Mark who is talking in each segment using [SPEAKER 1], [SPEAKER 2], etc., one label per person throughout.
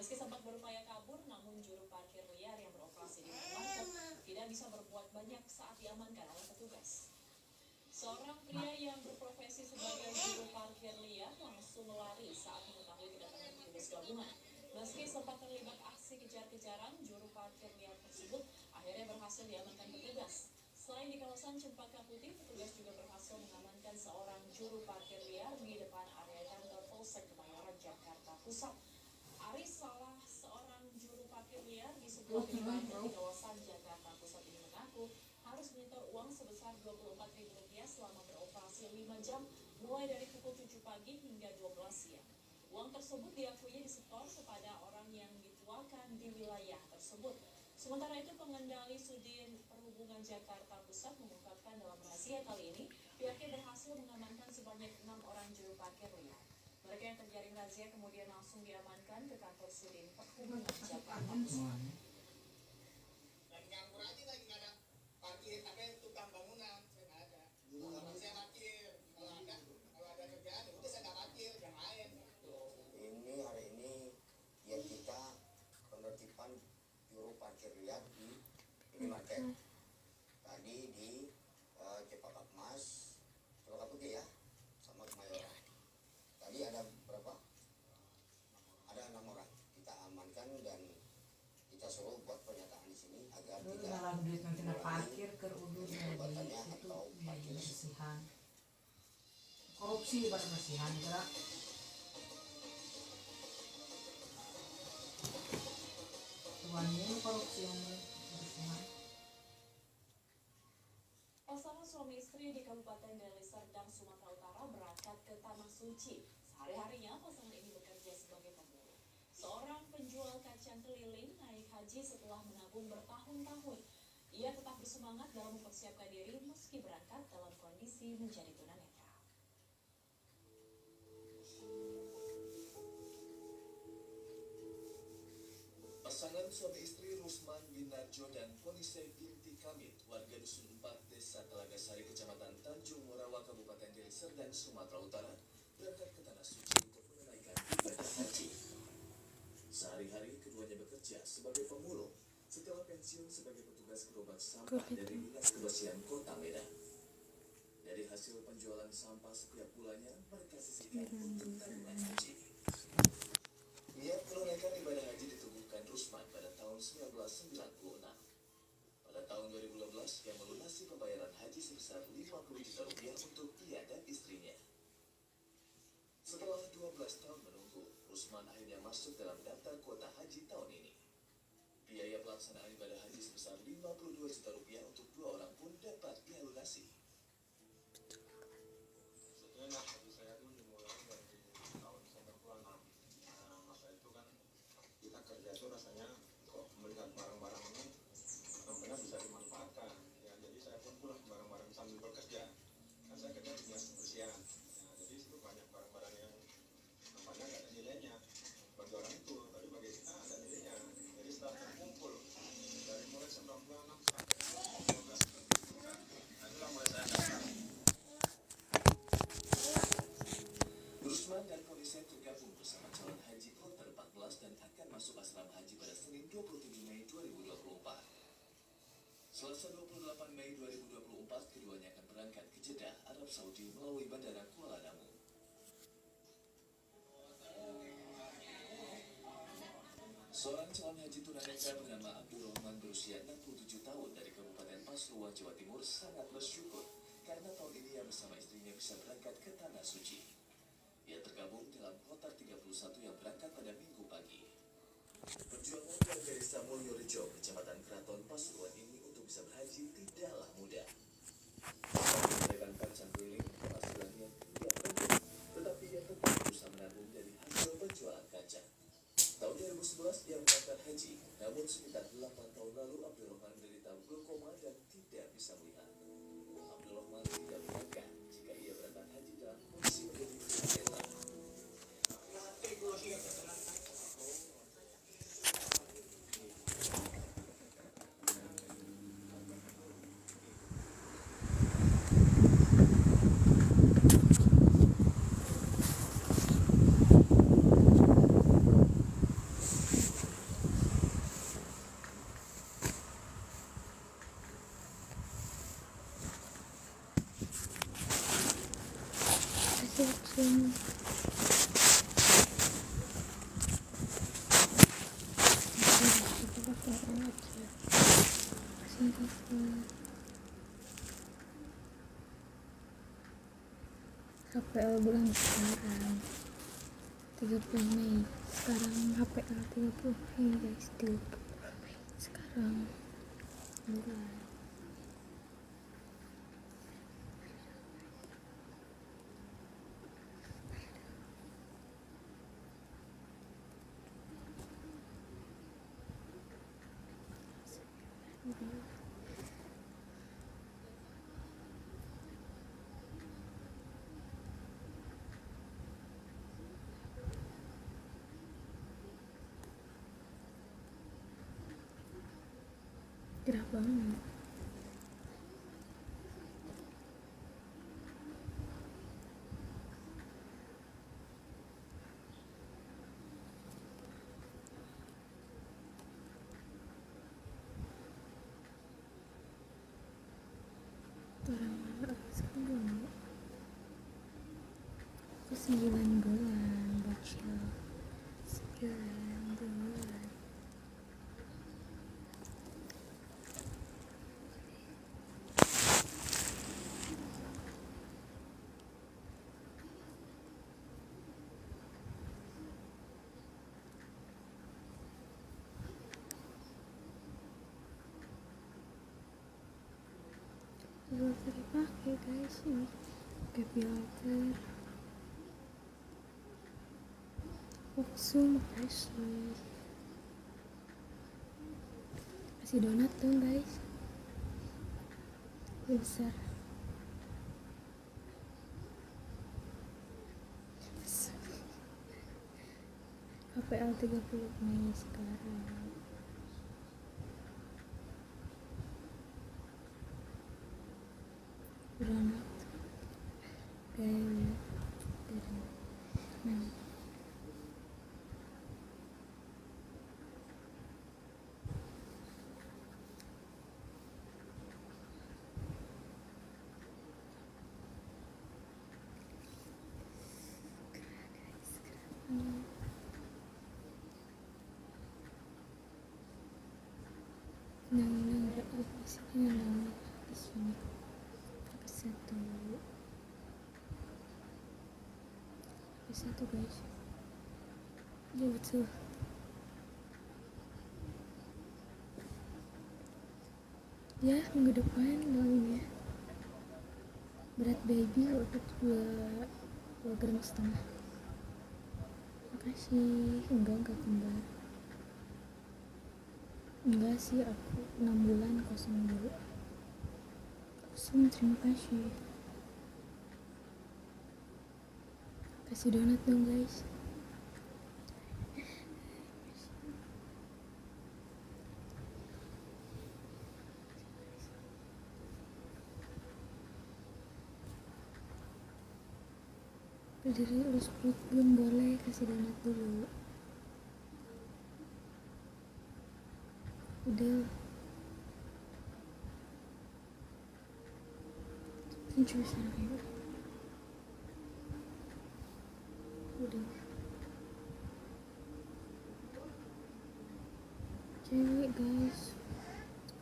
[SPEAKER 1] Meski sempat berupaya kabur, namun juru parkir liar yang beroperasi di minimarket tidak bisa berbuat banyak saat diamankan oleh petugas. Seorang pria yang berprofesi sebagai juru parkir liar langsung lari saat mengetahui kedatangan petugas gabungan. Meski sempat terlibat aksi kejar-kejaran, juru parkir liar tersebut akhirnya berhasil diamankan petugas. Selain di kawasan Cempaka Putih, petugas juga berhasil mengamankan seorang juru parkir liar di depan area kantor Polsek Kemayoran, Jakarta Pusat. Aris, salah seorang juru parkir liar di sebuah minimarket di kawasan Jakarta Pusat ini mengaku harus menyetor uang sebesar Rp24.000 selama beroperasi 5 jam, mulai dari pukul 7 pagi hingga 12 siang. Uang tersebut diakuinya disetor kepada orang yang dituakan di wilayah tersebut. Sementara itu, pengendali Sudin Perhubungan Jakarta Pusat mengungkapkan dalam razia kali ini, pihaknya berhasil mengamankan sebanyak 6 orang juru parkir liar. Mereka yang terjaring razia kemudian langsung diamankan ke kantor Sudin Perhubungan Jakarta Pusat.
[SPEAKER 2] Lagi nganggur aja, lagi nggak ada parkir, tapi tukang bangunan saya nggak ada. Kalau saya parkir, kalau ada kerjaan, ya udah saya nggak parkir, yang lain.
[SPEAKER 3] Ini hari ini ya kita penertiban juru parkir liar di minimarket. Tadi di Cempaka Mas, Cempaka Putih ya, sama Kemayoran. Tadi ada berapa? Ada 6 orang. Kita amankan dan kita suruh buat pernyataan di sini agar tidak
[SPEAKER 4] dalam duit nanti parkir ke udur
[SPEAKER 3] perbuatannya
[SPEAKER 4] itu
[SPEAKER 3] atau parkir
[SPEAKER 4] bersihan korupsi pada bersihan gerak tuannya korupsi yang bersihan.
[SPEAKER 1] Pasangan suami istri di Kabupaten Deli Serdang, Sumatera Utara berangkat ke Tanah Suci. Sehari-harinya pasangan ini bekerja sebagai pemulung. Seorang penjual kacang keliling naik haji setelah menabung bertahun-tahun. Ia tetap bersemangat dalam mempersiapkan diri meski berangkat dalam kondisi menjadi tunanetra.
[SPEAKER 5] Pasangan suami istri Rusman Binarjo dan Ponise binti Kamit, warga Dusun 4, Desa Telaga Sari, Kecamatan Tanjung Morawa, Kabupaten Deli Serdang, Sumatera Utara, berangkat ke Tanah Suci untuk menunaikan ibadah haji. Sehari-hari keduanya bekerja sebagai pemulung setelah pensiun sebagai petugas gerobak sampah dari Dinas Kebersihan Kota Medan. Dari hasil penjualan sampah setiap bulannya, mereka sisihkan untuk tabungan haji. Niat menunaikan ibadah haji ditubuhkan Rusman pada tahun 1996. Pada tahun 2012, ia melunasi pembayaran haji sebesar Rp50 juta untuk ia dan istrinya. Setelah 12 tahun menunggu, Rusman akhirnya masuk dalam daftar kuota haji tahun ini. Biaya pelaksanaan ibadah haji sebesar Rp52 juta untuk 2 orang pun dapat ia lunasi.
[SPEAKER 6] Sebetulnya haji saya itu dimulai dari tahun saya berpulang. Masa itu kan kita kerja itu rasanya kok melihat barang-barang ini benar-benar bisa dimanfaatkan. Ya, jadi saya pun pulang barang-barang sambil bekerja. Kan saya kerja di dinas kebersihan. Nah, jadi itu banyak barang-barang yang nampaknya nggak ada nilainya bagi orang itu, tapi bagi kita ada nilainya. Jadi setelah terkumpul dari mulai 96 sampai 12 nah itulah mulai saya daftar.
[SPEAKER 5] Rusman dan Ponise tergabung bersama calon haji kloter 14 dan akan masuk asrama haji pada Senin 27 Mei 2024. Selasa 28 Mei 2024, keduanya akan berangkat ke Jeddah, Arab Saudi melalui Bandara Kuala Namu. Seorang calon haji tunanetra bernama Abdul Rahman berusia 67 tahun dari Kabupaten Pasuruan, Jawa Timur sangat bersyukur karena tahun ini ia bersama istrinya bisa berangkat ke Tanah Suci. Ia tergabung dalam kloter 31 yang berangkat pada Minggu pagi. Perjuangan warga desa Mulyorejo, Kecamatan Keraton Pasuruan ini untuk bisa berhaji tidaklah mudah. Memegang kacang keliling, penghasilannya tidak banyak, tetapi ia tetap berusaha menabung dari hasil penjualan kacang. Tahun 2011 ia berangkat haji, namun sekitar 8 tahun lalu Abdul Rahman menderita glaukoma dan tidak bisa melihat. Abdul Rahman tidak menyangka jika ia berangkat haji dalam kondisi menjadi tunanetra.
[SPEAKER 7] HPL bulan sekarang 30 Mei. Sekarang HPL 30 Mei guys, 30 Mei sekarang bulan. Gerah banget. Orang sekarang 9 bulan bocil, 9 bulan. Filter dipakai guys, ini pakai filter langsung asli. Kasih donat dong guys, ini besar. HPL 30 Mei sekarang. Donat kayak di sini satu guys, ya betul. Ya minggu depan doain ya, berat baby udah 2 gram setengah. Makasih. Enggak kembar, enggak sih, aku 6 bulan kosong dulu. Terima kasih. Kasih donat dong guys. Berdiri urus perut belum boleh, kasih donat dulu. Udah. Cuci sana. Udah. Cewek guys,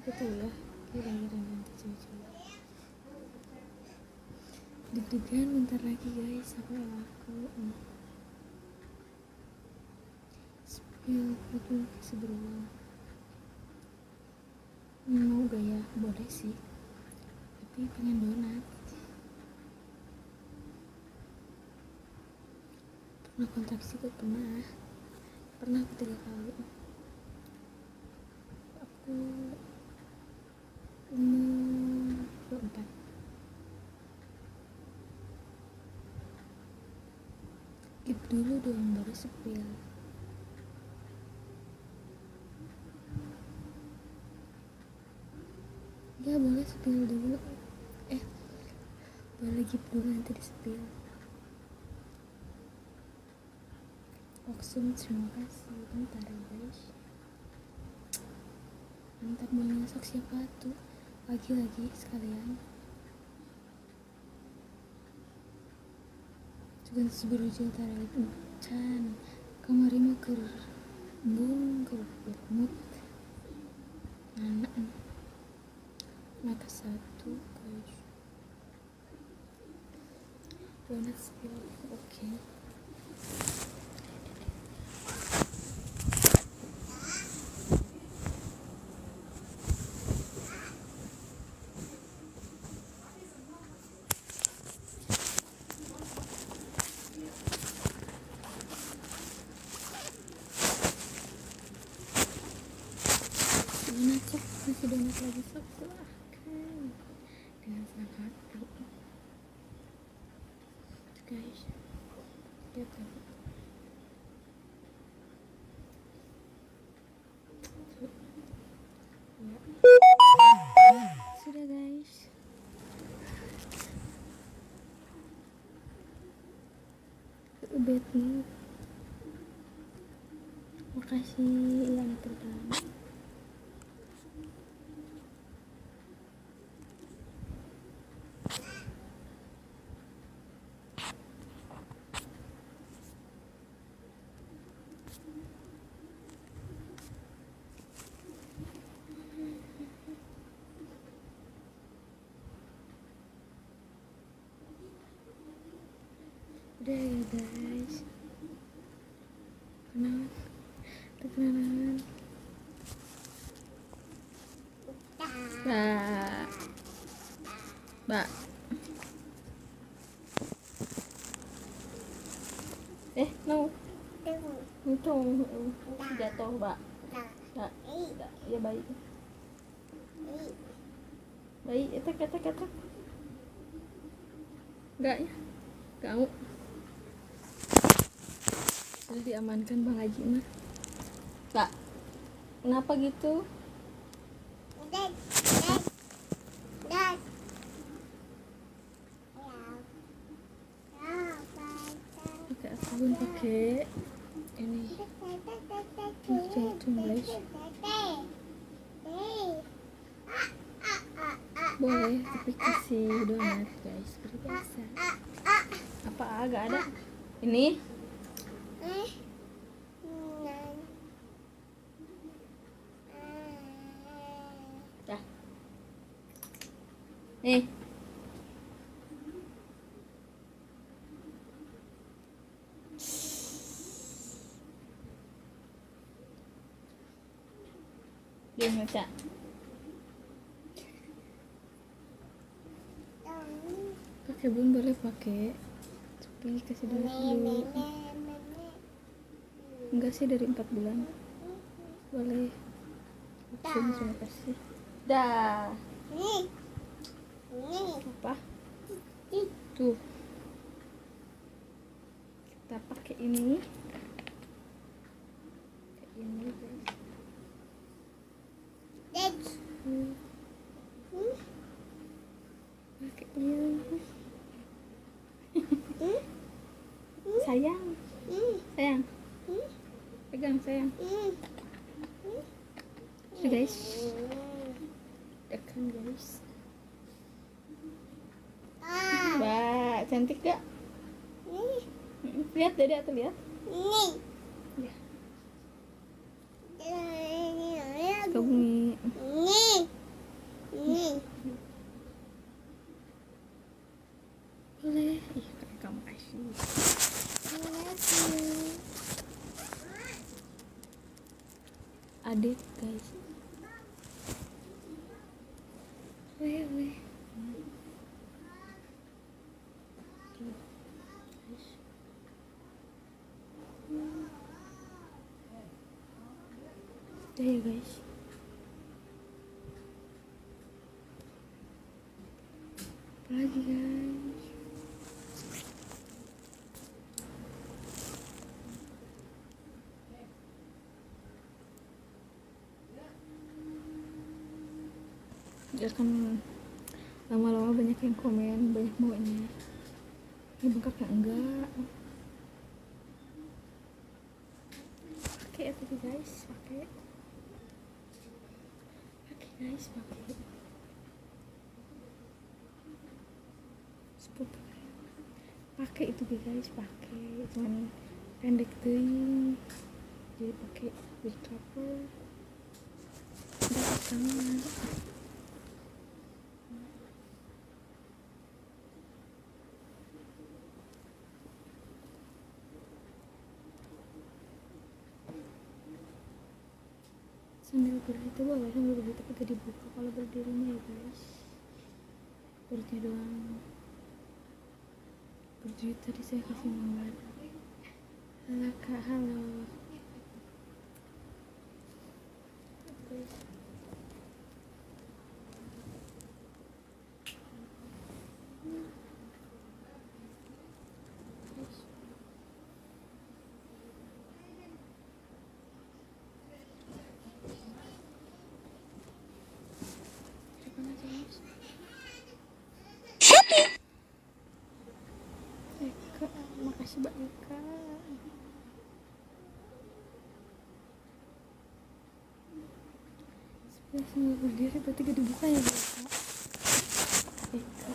[SPEAKER 7] betul ya, kira-kira nanti cewek-cewek deg-degan bentar lagi guys, sampai aku spill betul sebelum mau gaya boleh sih, tapi pengen donat. Pernah kontraksi kok, pernah 3 kali. Aku umur 24. Gip dulu dong baru sepil. Ya boleh sepil dulu, boleh gip dulu nanti di sepil. Oksum, terima kasih. Bentar ya guys, mantap mau masuk siapa tuh lagi sekalian. Juga seberujuk tarik can kamari mah keur embung keur mut anak maka satu guys. Donat spill, oke. Donat sok, masih donat lagi sok, silahkan dengan senang hati guys. Lihat kan, sudah guys. Ubed nih, makasih yang pertama. Udah ya guys, perkenalan Mbak no untung jatuh Mbak. Ya baik etek enggak ya, kamu sudah diamankan Bang Haji mah. Kak, kenapa gitu? Pakai akun, pakai ini hitung guys. Boleh, tapi kasih donat guys, seperti biasa. Apa agak ada ini? Dah. Nih. Dia ngaca. Pakai bun boleh pakai, tapi kasih donat dulu. Enggak sih, dari 4 bulan boleh. Terima kasih. Dah. Apa? Tuh. Kita pakai ini. Kayak ini guys. Pakai ini. Sayang. Sayang. Pegang sayang. Tuh guys. Tekan guys. Wah, cantik gak? Lihat Dede atau lihat? Ya. Kabungi. Boleh. Ih, kamu kasih. Adik guys. Boleh. Udah ya guys. Apa lagi guys? Ya kan lama-lama banyak yang komen, banyak maunya. Ini bengkaknya enggak. Pakai itu guys, pakai guys, pakai itu guys, pakai cuman pendek tuh, jadi pakai wig cover. Udah tangan. Sambil itu boleh sambil berhenti tapi gak dibuka kalau berdiri mah ya guys, perutnya doang. Berdiri tadi saya kasih nomor. Halo kak, halo. Guys. Eka, makasih Mbak Eka. Sebelah sambil berdiri berarti gak dibuka ya Mbak Eka. Eka.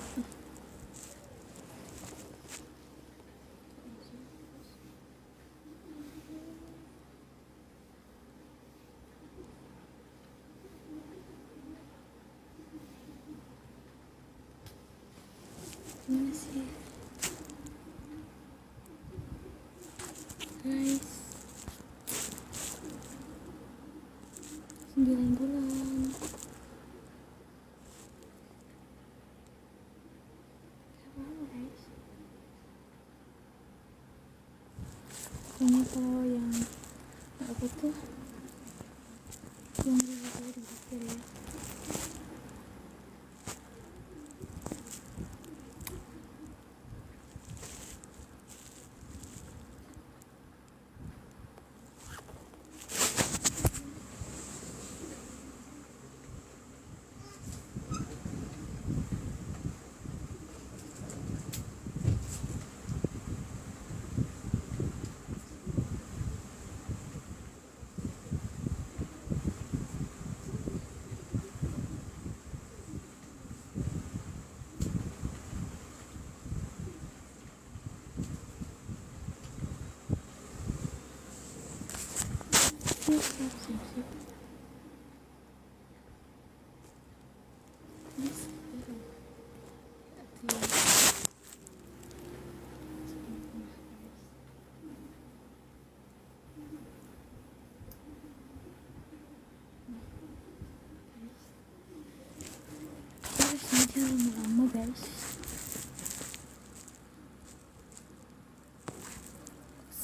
[SPEAKER 7] Gimana sih guys, 9 bulan. Apa guys, pokoknya kalau yang apa tuh yang dibuka ya. Siap. Terus aja lama-lama guys.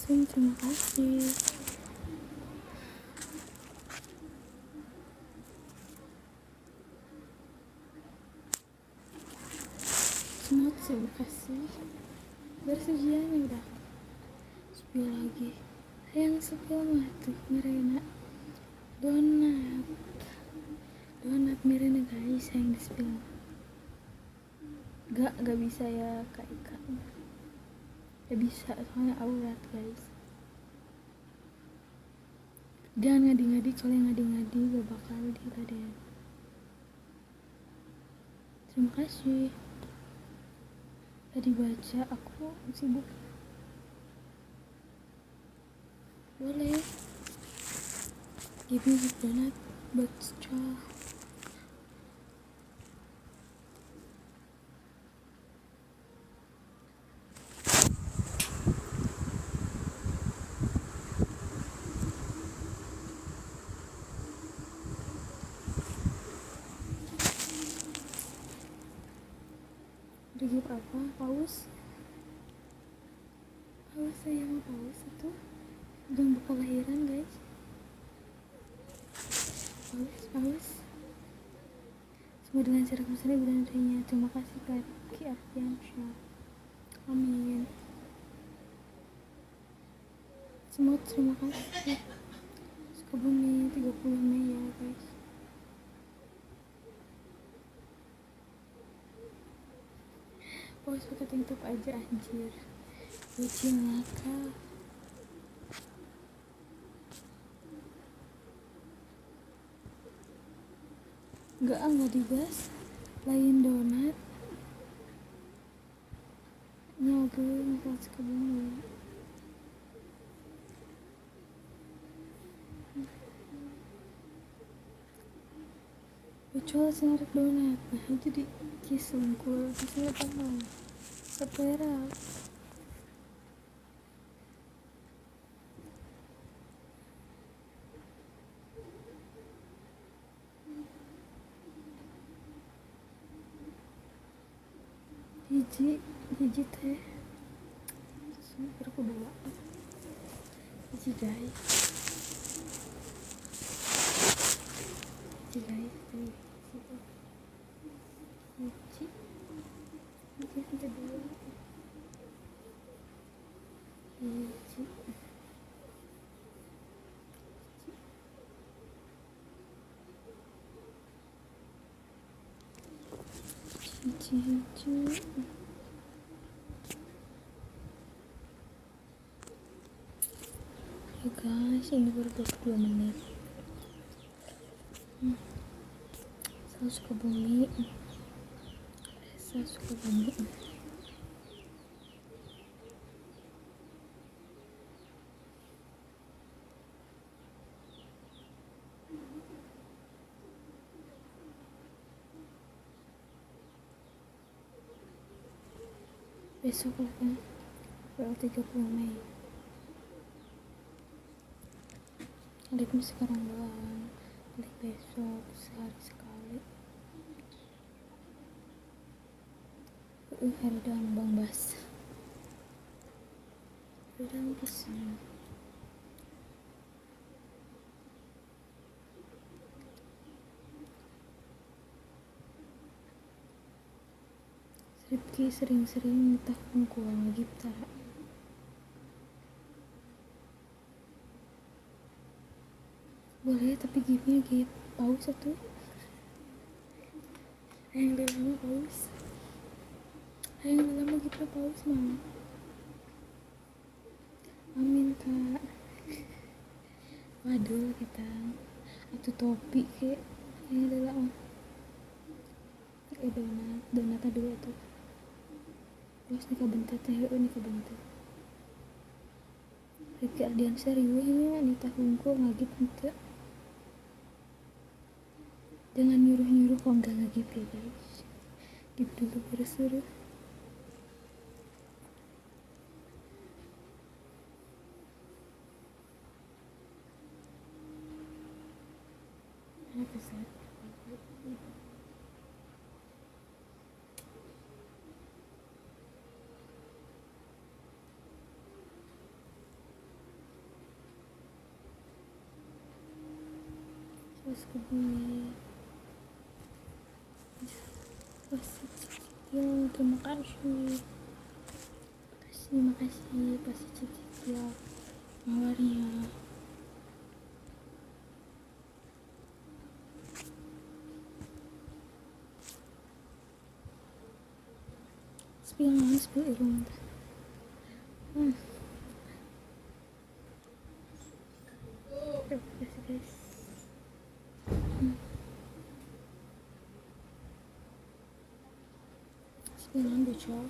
[SPEAKER 7] Terima kasih. Semua terima kasih. Bersejianya udah. Spill lagi. Yang spill mah tuh Mirena. Donat Mirena guys yang di spill. Gak bisa ya Kak Ika. Gak bisa soalnya aurat guys. Jangan ngadi-ngadi, kalau yang ngadi-ngadi gak bakal diladen. Terima kasih. Tadi baca, aku sibuk. Boleh. Give me the donut, but straw. Regip apa? Paus? Paus, saya mau paus itu belum buka lahiran guys. Paus semua dengan cara kesana berandainya. Terima kasih Kak Ki Ardiansyah. Amin. Semua terima kasih. Sukabumi 30 Mei ya guys. Paus pakai tank top aja anjir. Bucin lah Kak. Enggak digas. Lain donat. Nyogeng ke Sukabumi. Bocol senarik donat. Nah itu di Cisungkul. Bisa apa mau? Seperak. hiji teh aku dua hiji guys hiji kedua hiji ya guys, ini baru 22 menit. Saya suka bumi. Besok lah kan, 30 Mei. Adikmu sekarang doang, balik besok sehari sekali. Hari doang Bang Bas. Udah bisa. Rifki sering-sering minta kuang gitar. Boleh tapi gipnya gip paus satu. Yang lama paus. Yang lama gipnya paus mah. Amin kak. Waduh kita. Atau topi ke. Yang lama. Donat dua tuh. Terus nikah bentet teh, nikah bentet. Rifki Ardian seriusnya nikah hungkul ngagip bentet. Jangan nyuruh-nyuruh kok enggak ngagip ya guys. Gip dulu baru suruh. Apa sih? Terus ke bumi. Ya, terima kasih pasti cicit ya mawarnya. Spill irung. Terima kasih guys. Spillan bocor.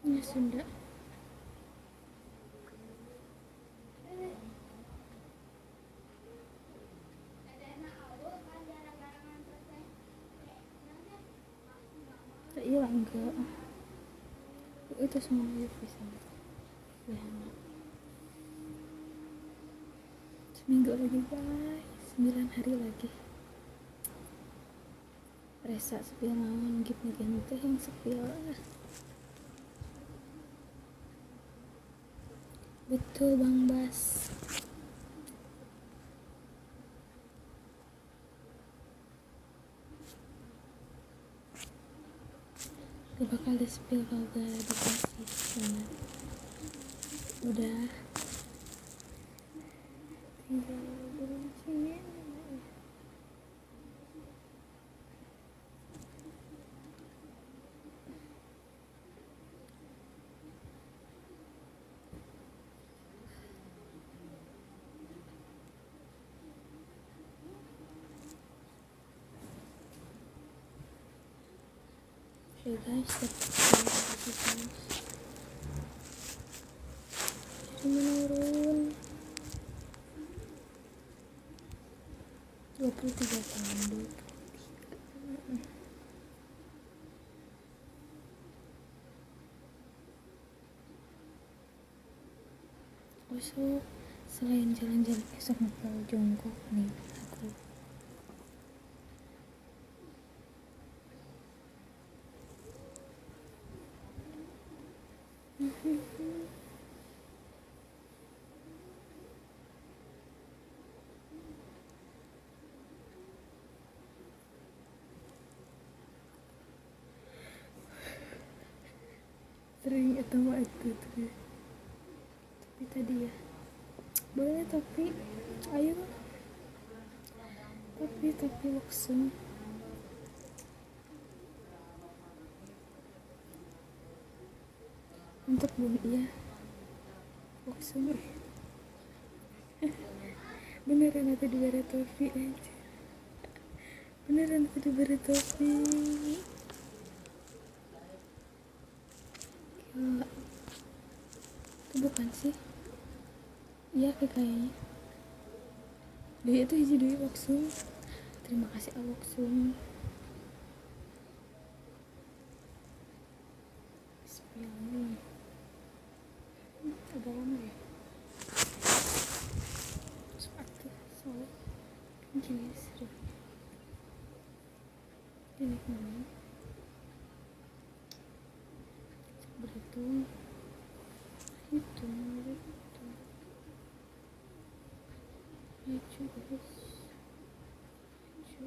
[SPEAKER 7] Ini Sunda. Iya enggak. Itu semuanya bisa. Ya. Seminggu lagi guys, 9 hari lagi. Resa sepil naon gip teh yang sepil. Betul Bang Bas. Gak bakal di spill kalau gak dikasih banget. Udah tinggal beruncinya. Oke guys, menurun 23 tahun. besok selain jalan-jalan besok bakal jongkok nih aku. Sering atau itu tuh, tapi tadi ya boleh tapi ayo tapi langsung untuk belum iya langsung beneran atau diberi topi aja, beneran atau diberi topi gila. Itu bukan sih, iya kayaknya dia itu hiji deui Woksum. Terima kasih Woksum. Bismillah. Agak lama ya sepatu soalnya gini seru ini kemana berhitung lucu guys, lucu.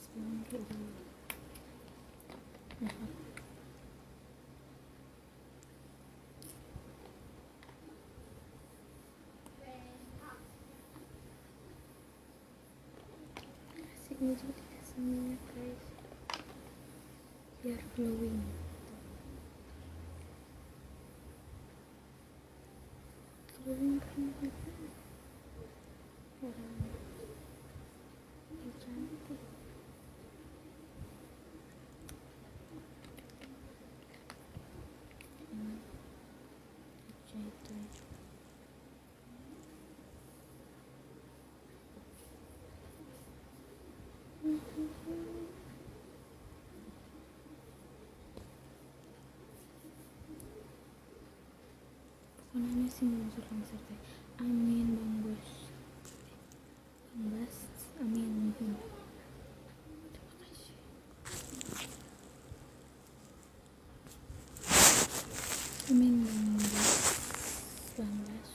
[SPEAKER 7] Sekarang kayak gini. Nah, kasih aja dikasih minyak guys biar glowing. Glowing kan orang yang cantik. Itu pokoknya sih muncul langsung teh. Amin Bang Bos, Bang Bas, amin. Terima kasih. Amin Bang Bas, Bang Bas.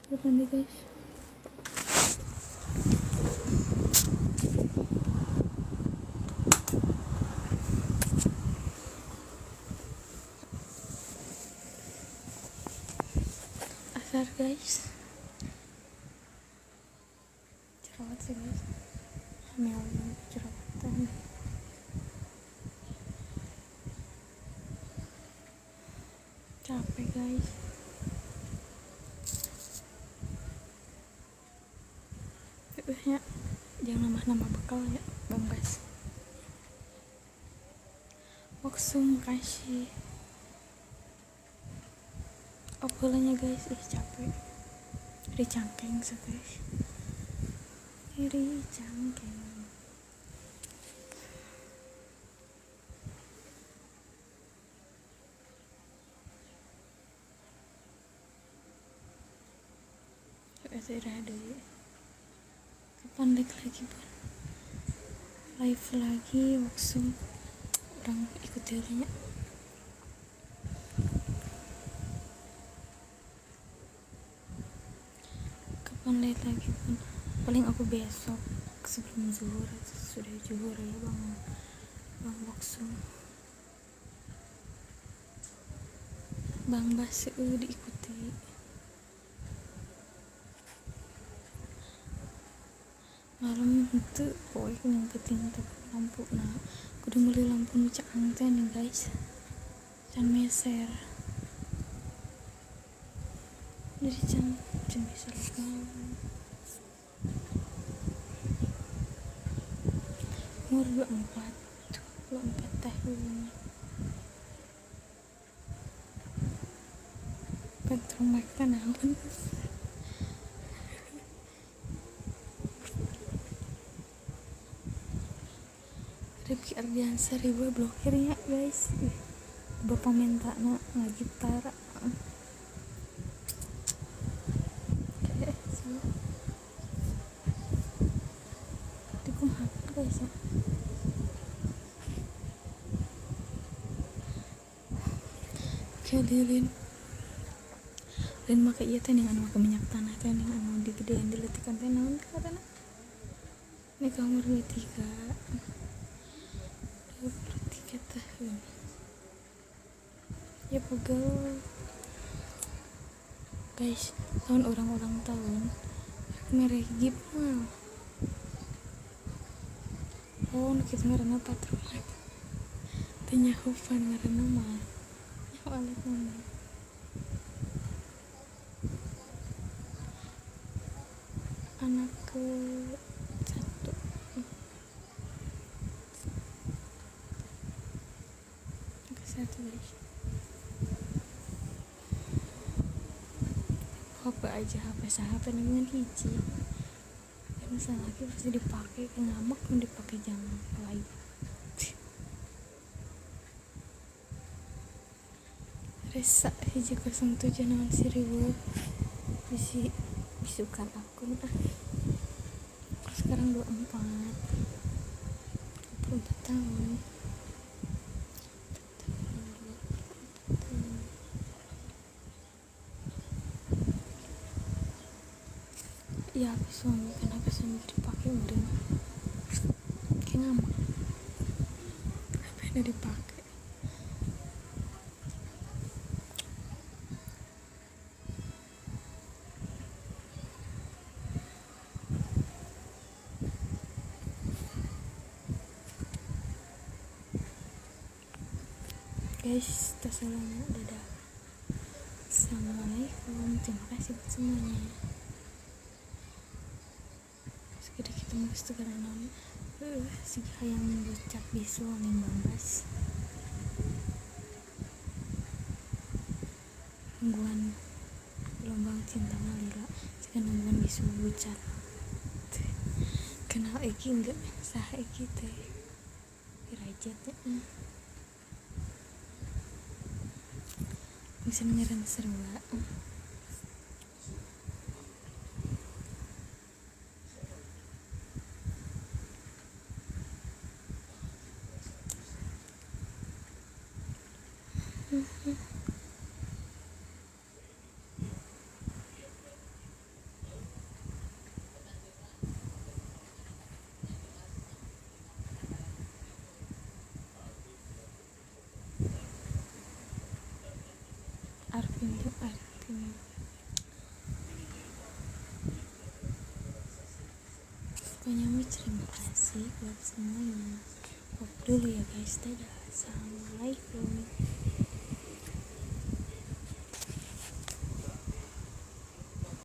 [SPEAKER 7] Depan nih guys. Asar guys, jerawat sih guys, hamil jerawatan. Capek guys. Ya, jangan nambah bekal ya Bang Bas. Woksum kasih obrolannya guys, capek. Iri cangkeng sih guys, iri cangkeng. Ada ya. Kapan live lagi Bun? Live lagi Woksum. Orang ikut teorinya. Kapan live lagi Bun? Paling aku besok sebelum zuhur. Sudah zuhur ya Bang Woksum. Bang Bas diikuti. Malam itu pokoknya aku ngumpetin lampu. Nah aku udah mulai lampu nucak angten nih guys, can meser jadi can meser kan umur 24 tahun. tanaman. Rifki Ardiansah ribu blokirnya guys. Bapak minta na gitar. Oke, so dikumaha guys ya. Oke, lilin make ieu teh ning anu make minyak tanah teh ning anu digedean diletikan teh naon karena ini kamar 23 tahun ya pegel guys. Tahun orang-orang tahun merek gipmal kita ngaranna patroman tanya hufan ngaranna mah awalnya mana anak ke satu guys. HP aja HP dengan hiji karena salah lagi pasti dipakai ke ngamak mau dipakai jam lain. Resa hiji 07 naon si ribu bisi bisukan akun sekarang 24 tahun. Ya suami kenapa suami dipakai udah kayak ngamak apa yang dipakai. Guys, terselama dadah. Assalamualaikum, terima kasih buat semuanya. Sekedar kita mau setengah non si hayang ngucap bisu ning bambas nungguan gelombang cinta malila sekarang nungguan bisu bucat kenal Eki enggak sah Eki teh dirajat ya bisa ngeran serba. Arvin pokoknya terima kasih buat semuanya. Dulu ya guys, dadah, assalamualaikum.